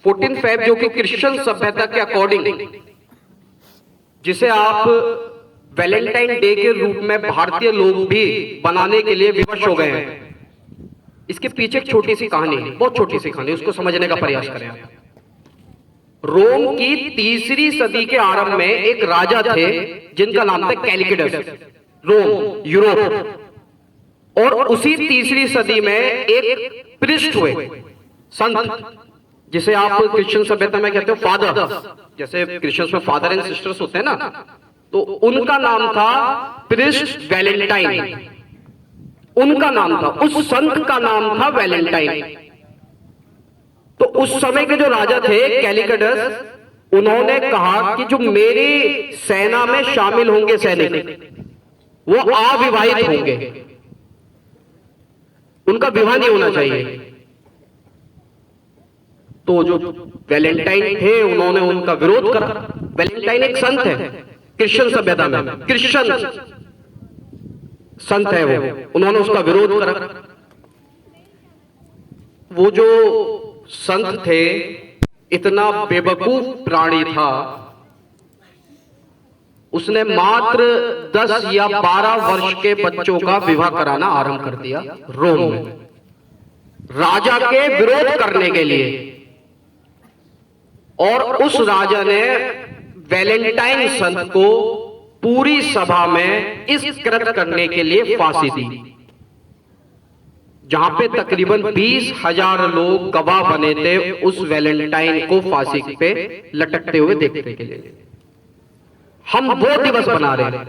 14 Feb जो कि Christian सभ्यता के अकॉर्डिंग, जिसे आप वैलेंटाइन डे के रूप में भारतीय लोग भी बनाने के लिए विवश हो गए हैं। इसके पीछे एक छोटी सी कहानी है, बहुत छोटी सी कहानी, उसको समझने का प्रयास करें आप। रोम की तीसरी सदी के आरंभ में एक राजा थे जिनका नाम था कैलिकिडस, रोम यूरोप। और उसी तीसरी सदी में एक प्रिस्ट हुए, संत, जिसे आप क्रिश्चियन सभ्यता में कहते हो फादर, जैसे क्रिश्चियंस में फादर एंड सिस्टर्स होते हैं ना, तो उनका नाम था प्रिस्ट वैलेंटाइन। उनका नाम था, उस संत का नाम था वैलेंटाइन। तो उस समय के जो राजा थे कैलिकिडस, उन्होंने कहा कि जो मेरी सेना में शामिल होंगे सैनिक, वो अविवाहित होंगे, उनका विवाह नहीं होना चाहिए। तो जो वैलेंटाइन थे उन्होंने उनका विरोध करा। वैलेंटाइन एक संत है क्रिश्चियन सभ्यता में, क्रिश्चियन संत है वो, उन्होंने उसका विरोध करा। वो जो संत थे इतना बेवकूफ प्राणी था, उसने मात्र 10 या 12 वर्ष के बच्चों का विवाह कराना आरंभ कर दिया रोम में, राजा के विरोध करने के लिए। और उस राजा ने वैलेंटाइन संत को पूरी सभा में इस कृत्य करने के लिए फांसी दी, जहां पे तकरीबन 20,000 लोग गवाह बने थे उस वैलेंटाइन को फांसी पे लटकते हुए देखने के लिए। हम वो दिवस बना रहे हैं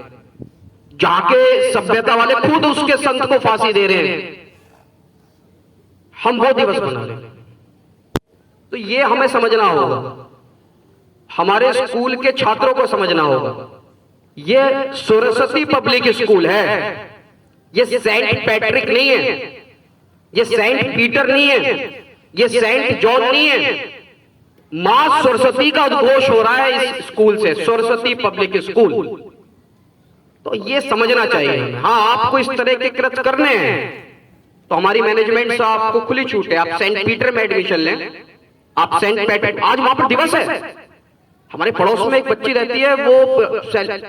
जहां के सभ्यता वाले खुद उसके संत को फांसी दे रहे हैं। हम वो दिवस बना रहे हैं। तो ये हमें समझना होगा, हमारे स्कूल के छात्रों को समझना होगा। ये सरस्वती पब्लिक स्कूल है, ये सेंट पैट्रिक नहीं है, ये सेंट पीटर नहीं है, ये सेंट जॉन नहीं है। मां सरस्वती का उद्घोष हो रहा है इस स्कूल से, सरस्वती पब्लिक स्कूल। तो ये समझना चाहिए हमें। हाँ, आपको इस तरह के कृत्य करने हैं तो हमारी मैनेजमेंट से आपको खुली छूट है, आप सेंट पीटर में एडमिशन लें, आप सेंट पैट्रिक, आज वहां पर दिवस है। हमारे पड़ोस में एक बच्ची रहती है, वो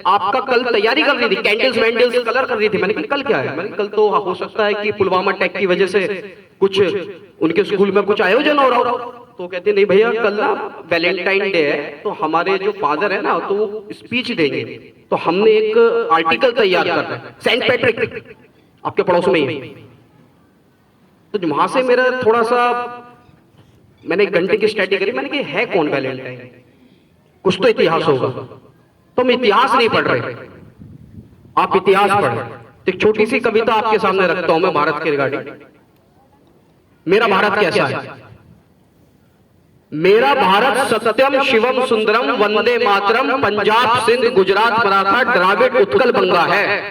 आपका कल तैयारी कर रही थी, कैंडल्स वैंडल्स कलर कर रही थी। मैंने कहा कल क्या है? मैंने कल तो हो सकता है कि पुलवामा अटैक की वजह से कुछ उनके स्कूल में कुछ आयोजन हो रहा हो। तो कहती नहीं भैया, कल ना वैलेंटाइन डे है, तो हमारे जो फादर है ना, तो वो स्पीच देंगे, तो हमने एक आर्टिकल तैयार कर रहे हैं, सेंट पैट्रिक आपके पड़ोस में ही। तो वहां से मेरा थोड़ा सा, मैंने एक घंटे की स्टडी करी, मैंने कहा है कौन वैलेंटाइन, कुछ तो इतिहास होगा। तो हम इतिहास नहीं पढ़ रहे, आप इतिहास पढ़ रहे। एक छोटी सी कविता आपके सामने रखता हूं मैं भारत के रिगार्डिंग। मेरा भारत कैसा है? मेरा भारत सत्यम शिवम सुंदरम वंदे मातरम, पंजाब सिंध गुजरात मराठा द्राविड़ उत्कल बंगा है।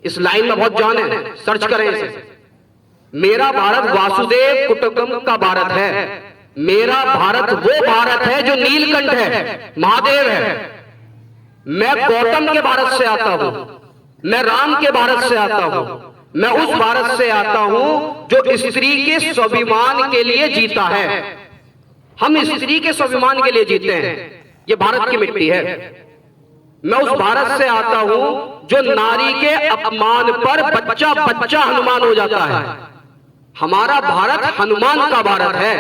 इस लाइन में बहुत जान है, सर्च करें इसे। मेरा भारत वासुदेव कुटुंबकम का भारत है। मेरा भारत वो भारत है जो नीलकंठ है, महादेव है। मैं गौतम के भारत से आता हूं, मैं राम के भारत से आता हूं, मैं उस भारत से आता हूं जो स्त्री के स्वाभिमान के लिए जीता है। हम स्त्री के स्वाभिमान के लिए जीते हैं, ये भारत की मिट्टी है। मैं उस भारत से आता हूं जो नारी के अपमान पर बच्चा बच्चा हनुमान हो जाता है। हमारा भारत हनुमान का भारत है,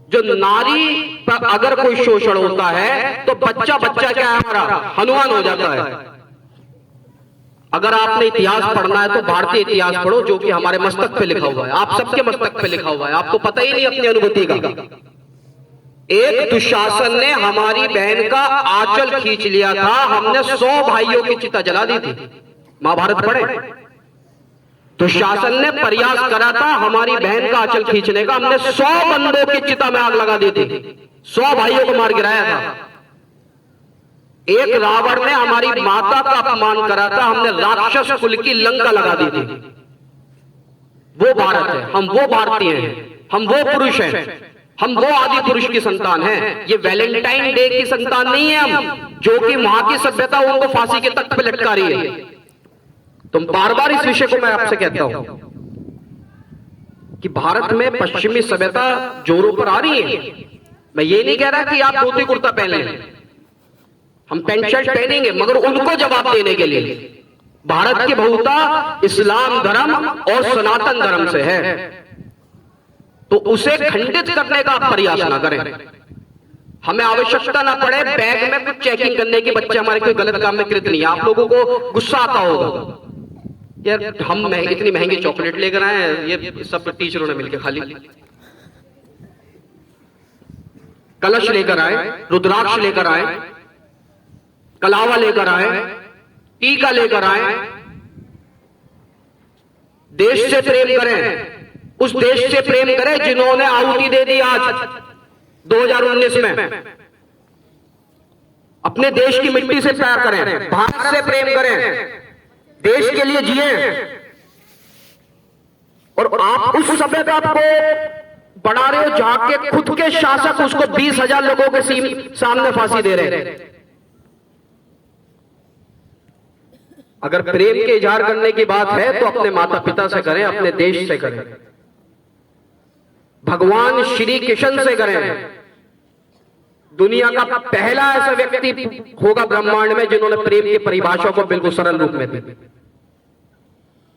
जो नारी पर अगर कोई शोषण होता है तो बच्चा बच्चा क्या है हमारा, हनुमान हो जाता है। अगर आपने इतिहास पढ़ना है तो भारतीय इतिहास पढ़ो, जो कि हमारे मस्तक पे लिखा हुआ है, आप सबके मस्तक पे लिखा हुआ है, आपको पता ही नहीं अपनी अनुभूति का। एक दुशासन ने हमारी बहन का आंचल खींच लिया था, हमने 100 भाइयों की चिता जला दी थी। महाभारत पढ़े, दुशासन ने प्रयास करा था हमारी बहन का आंचल खींचने का, हमने 100 बंदों की चिता में आग लगा दी थी, 100 भाइयों को मार गिराया था। एक रावण ने हमारी माता का अपमान करा था, हमने राक्षस कुल की लंका लगा दी थी। वो भारत है, हम वो भारतीय हैं, हम वो पुरुष हैं, हम वो आदि पुरुष की संतान हैं। ये वैलेंटाइन डे की संतान नहीं है हम, जो कि वहां की सभ्यता उनको फांसी के तख्त पे लटका रही है। तुम बार बार इस विषय को मैं आपसे कहता हूं कि भारत में पश्चिमी सभ्यता जोरों पर आ रही है, मैं ये नहीं कह रहा कि आप धोती कुर्ता पहन लें, हम पैंट शर्ट पहनेंगे, मगर उनको जवाब देने के लिए भारत की बहुता इस्लाम धर्म और सनातन धर्म से है, तो उसे खंडित करने का आप प्रयास ना करें। हमें आवश्यकता ना पड़े बैग में कुछ चेकिंग करने की, बच्चे हमारे कोई गलत काम में कृत नहीं है। आप लोगों को गुस्सा आता होगा यार हम इतनी महंगी चॉकलेट लेकर आए हैं, ये सब टीचरों ने मिलकर खाली कलश लेकर आए, रुद्राक्ष लेकर आए, कलावा लेकर आए, टीका लेकर आए। देश से प्रेम करें, उस देश से प्रेम करें जिन्होंने आहुति दे दी आज 2019 में। अपने देश की मिट्टी से प्यार करें, भारत से प्रेम करें, देश के लिए जिए। और आप उस सभ्यता को बढ़ा रहे हो जहां के खुद के शासक उसको 20,000 लोगों के सामने फांसी दे रहे हैं। अगर प्रेम के इजहार करने की बात है तो अपने माता पिता से करें, अपने देश से करें, भगवान श्री कृष्ण से करें। दुनिया का पहला ऐसा व्यक्ति होगा ब्रह्मांड में जिन्होंने प्रेम की परिभाषा को बिल्कुल सरल रूप में दी।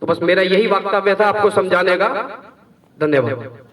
तो बस मेरा यही वक्तव्य था आपको समझाने का। धन्यवाद।